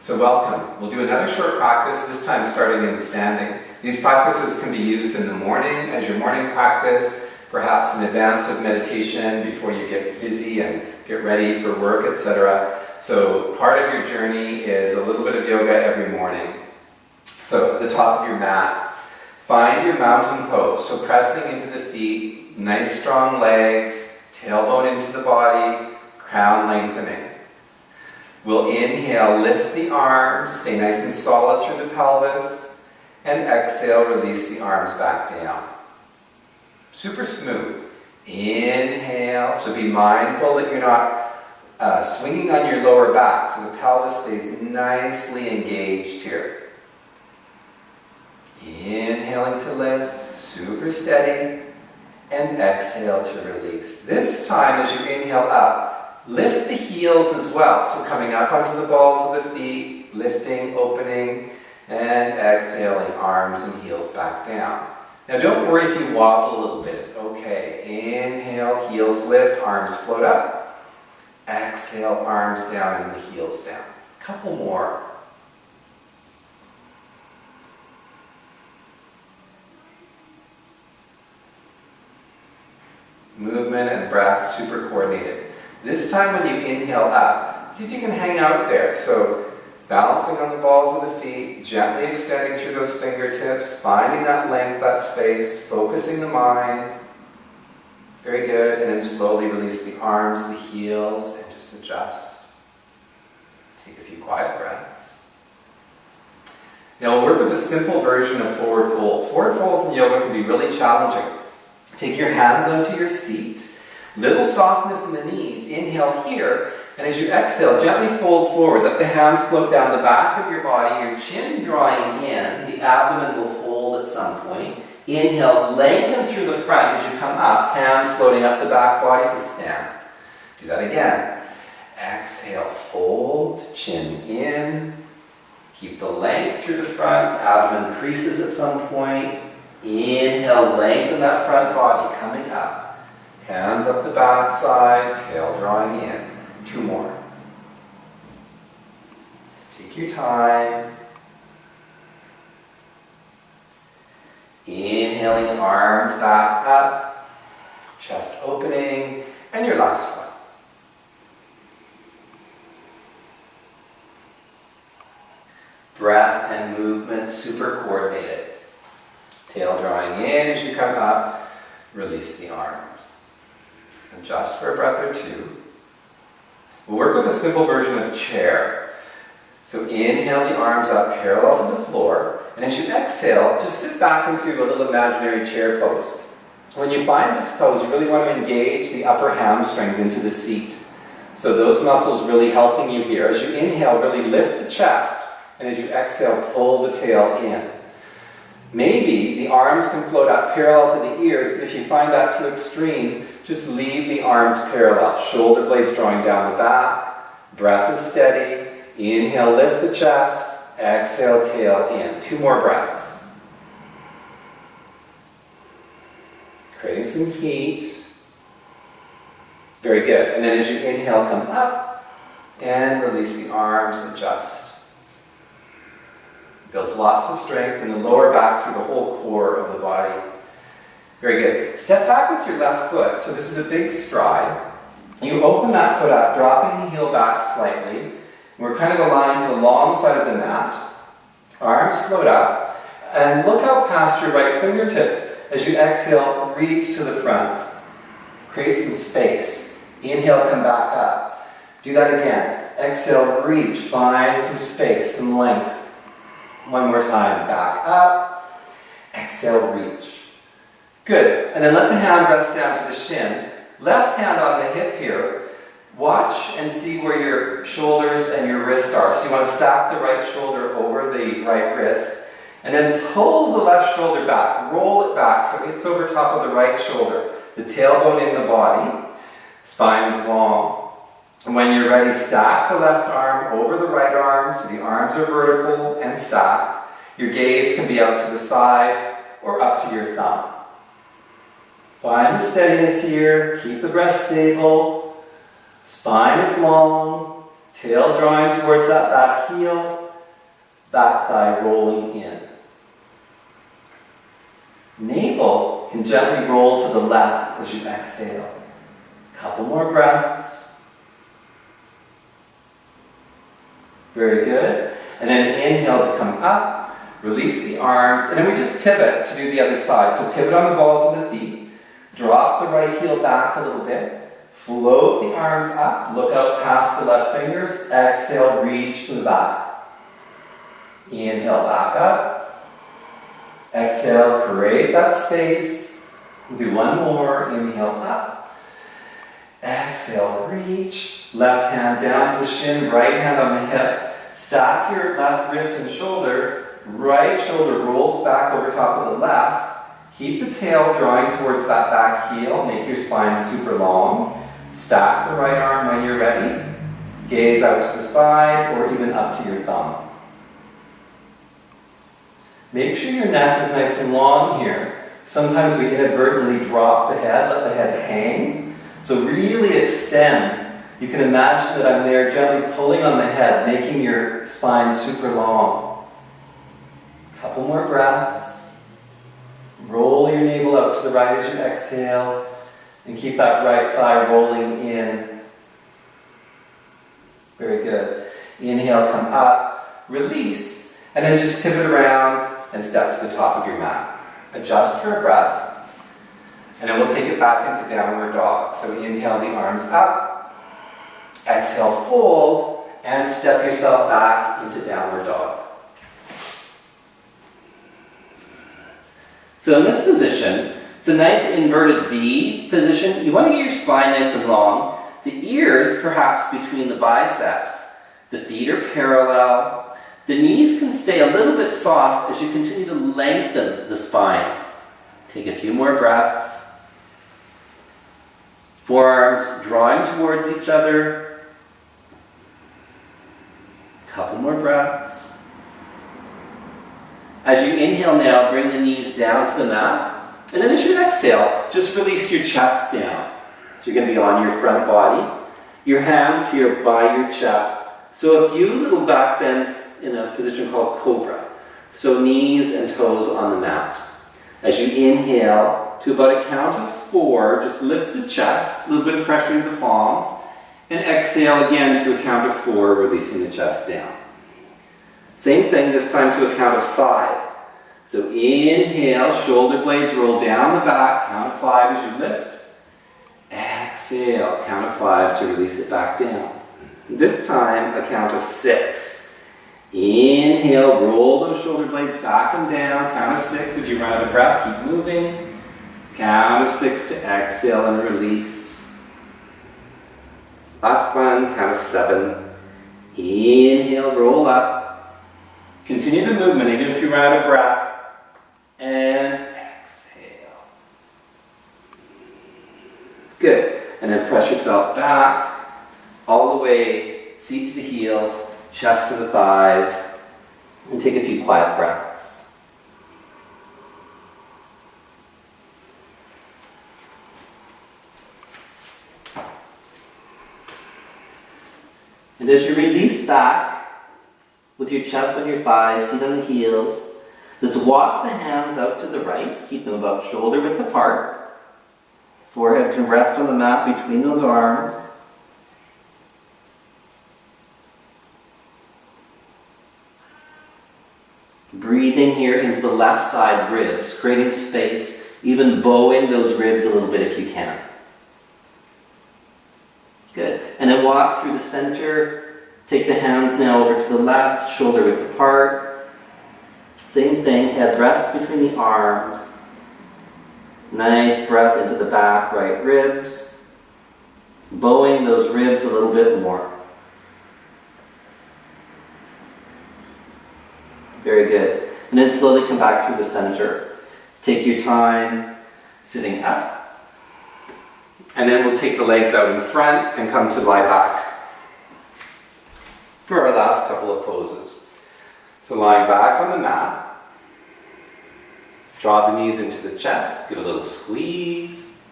So welcome. We'll do another short practice, this time starting in standing. These practices can be used in the morning as your morning practice, perhaps in advance of meditation before you get busy and get ready for work, etc. So part of your journey is a little bit of yoga every morning. So at the top of your mat, find your mountain pose. So pressing into the feet, nice strong legs, tailbone into the body, crown lengthening. We'll inhale, lift the arms, stay nice and solid through the pelvis, and exhale, release the arms back down. Super smooth. Inhale, so be mindful that you're not swinging on your lower back, so the pelvis stays nicely engaged here. Inhaling to lift, super steady, and exhale to release. This time, as you inhale up, lift the heels as well. So coming up onto the balls of the feet, lifting, opening, and exhaling, arms and heels back down. Now don't worry if you wobble a little bit, it's okay. Inhale, heels lift, arms float up. Exhale, arms down and the heels down. Couple more. Movement and breath super coordinated. This time when you inhale up, see if you can hang out there. So balancing on the balls of the feet, gently extending through those fingertips, finding that length, that space, focusing the mind. Very good. And then slowly release the arms, the heels, and just adjust. Take a few quiet breaths. Now we'll work with a simple version of forward folds. Forward folds in yoga can be really challenging. Take your hands onto your seat. Little softness in the knees. Inhale here, and as you exhale, gently fold forward. Let the hands float down the back of your body, your chin drawing in. The abdomen will fold at some point. Inhale, lengthen through the front as you come up, hands floating up the back body to stand. Do that again. Exhale, fold, chin in. Keep the length through the front, abdomen creases at some point. Inhale, lengthen that front body, coming up. Hands up the back side, tail drawing in. Two more. Just take your time. Inhaling the arms back up, chest opening, and your last one. Breath and movement super coordinated. Tail drawing in as you come up, release the arms. Adjust for a breath or two. We'll work with a simple version of chair. So inhale the arms up parallel to the floor, and as you exhale, just sit back into a little imaginary chair pose. When you find this pose, you really want to engage the upper hamstrings into the seat. So those muscles really helping you here. As you inhale, really lift the chest, and as you exhale, pull the tail in. Maybe the arms can float up parallel to the ears, but if you find that too extreme, just leave the arms parallel. Shoulder blades drawing down the back. Breath is steady. Inhale, lift the chest. Exhale, tail in. Two more breaths. Creating some heat. Very good. And then as you inhale, come up and release the arms, adjust. Builds lots of strength in the lower back through the whole core of the body. Very good. Step back with your left foot. So this is a big stride. You open that foot up, dropping the heel back slightly. We're kind of aligned to the long side of the mat. Arms float up. And look out past your right fingertips. As you exhale, reach to the front. Create some space. Inhale, come back up. Do that again. Exhale, reach. Find some space, some length. One more time. Back up. Exhale, reach. Good. And then let the hand rest down to the shin. Left hand on the hip here. Watch and see where your shoulders and your wrists are. So you want to stack the right shoulder over the right wrist. And then pull the left shoulder back. Roll it back so it's over top of the right shoulder. The tailbone in the body. Spine is long. And when you're ready, stack the left arm over the right arm so the arms are vertical and stacked. Your gaze can be out to the side or up to your thumb. Find the steadiness here. Keep the breath stable. Spine is long. Tail drawing towards that back heel, back thigh rolling in. Navel can gently roll to the left as you exhale. Couple more breaths. Very good. And then inhale to come up, release the arms, and then we just pivot to do the other side. So pivot on the balls of the feet, drop the right heel back a little bit, float the arms up, look out past the left fingers, exhale, reach to the back. Inhale, back up. Exhale, create that space. We'll do one more, inhale up. Exhale, reach. Left hand down to the shin, right hand on the hip. Stack your left wrist and shoulder. Right shoulder rolls back over top of the left. Keep the tail drawing towards that back heel. Make your spine super long. Stack the right arm when you're ready. Gaze out to the side or even up to your thumb. Make sure your neck is nice and long here. Sometimes we inadvertently drop the head, let the head hang. So really extend. You can imagine that I'm there gently pulling on the head, making your spine super long. Couple more breaths. Roll your navel out to the right as you exhale. And keep that right thigh rolling in. Very good. Inhale, come up, release, and then just pivot around and step to the top of your mat. Adjust for a breath, and then we'll take it back into downward dog. So inhale the arms up, exhale, fold, and step yourself back into downward dog. So in this position, it's a nice inverted V position. You want to get your spine nice and long. The ears perhaps between the biceps. The feet are parallel. The knees can stay a little bit soft as you continue to lengthen the spine. Take a few more breaths. Forearms drawing towards each other. Couple more breaths. As you inhale now, bring the knees down to the mat. And then as you exhale, just release your chest down. So you're going to be on your front body. Your hands here by your chest. So a few little back bends in a position called cobra. So knees and toes on the mat. As you inhale to about a count of 4, just lift the chest, a little bit of pressure into the palms. And exhale again to a count of 4, releasing the chest down. Same thing this time to a count of 5. So inhale, shoulder blades roll down the back, count of 5 as you lift. Exhale, count of 5 to release it back down. This time, a count of 6. Inhale, roll those shoulder blades back and down, count of 6. If you run out of breath, keep moving. Count of 6 to exhale and release. Last one, count of 7. Inhale, roll up. Continue the movement even if you run out of breath. And exhale. Good. And then press yourself back, all the way, seat to the heels, chest to the thighs, and take a few quiet breaths. And as you release back, with your chest on your thighs, seat on the heels, let's walk the hands out to the right, keep them about shoulder width apart. Forehead can rest on the mat between those arms. Breathing here into the left side ribs, creating space, even bowing those ribs a little bit if you can. Good. And then walk through the center. Take the hands now over to the left, shoulder width apart. Same thing, head rest between the arms. Nice breath into the back right ribs. Bowing those ribs a little bit more. Very good. And then slowly come back through the center. Take your time sitting up. And then we'll take the legs out in front and come to lie back for our last couple of poses. So lying back on the mat. Draw the knees into the chest, give a little squeeze.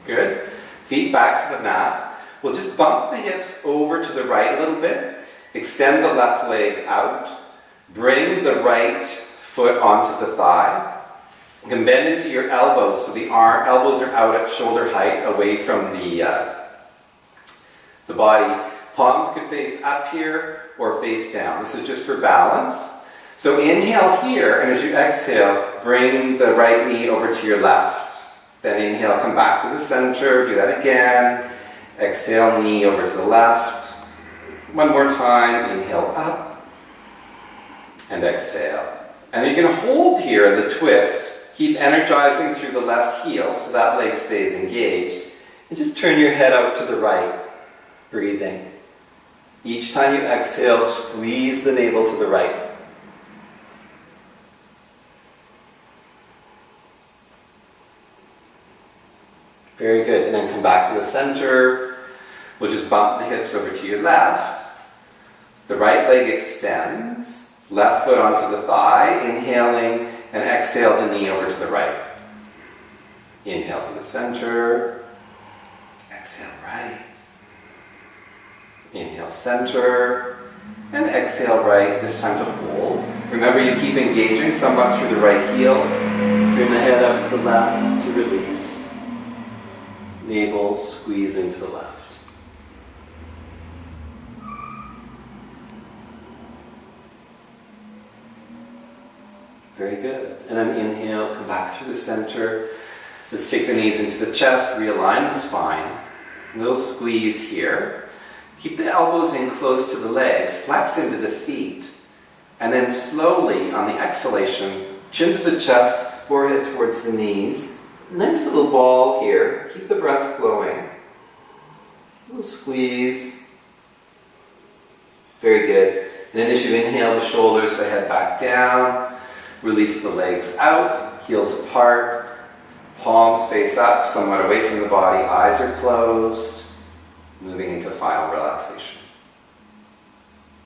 Good. Feet back to the mat. We'll just bump the hips over to the right a little bit. Extend the left leg out. Bring the right foot onto the thigh. You can bend into your elbows so the elbows are out at shoulder height, away from the body. Palms could face up here or face down. This is just for balance. So inhale here, and as you exhale, bring the right knee over to your left. Then inhale, come back to the center. Do that again. Exhale, knee over to the left. One more time. Inhale up. And exhale. And you're going to hold here in the twist. Keep energizing through the left heel so that leg stays engaged. And just turn your head out to the right, breathing. Each time you exhale, squeeze the navel to the right. Very good. And then come back to the center. We'll just bump the hips over to your left. The right leg extends. Left foot onto the thigh. Inhaling and exhale the knee over to the right. Inhale to the center. Exhale right. Inhale center. And exhale right. This time to hold. Remember, you keep engaging somewhat through the right heel. Turn the head up to the left to release. Navel squeezing to the left. Very good. And then inhale, come back through the center. Let's take the knees into the chest, realign the spine. A little squeeze here. Keep the elbows in close to the legs, flex into the feet. And then slowly, on the exhalation, chin to the chest, forehead towards the knees. Nice little ball here. Keep the breath flowing. A little squeeze. Very good. And then as you inhale, the shoulders, the head back down. Release the legs out, heels apart. Palms face up, somewhat away from the body. Eyes are closed. Moving into final relaxation.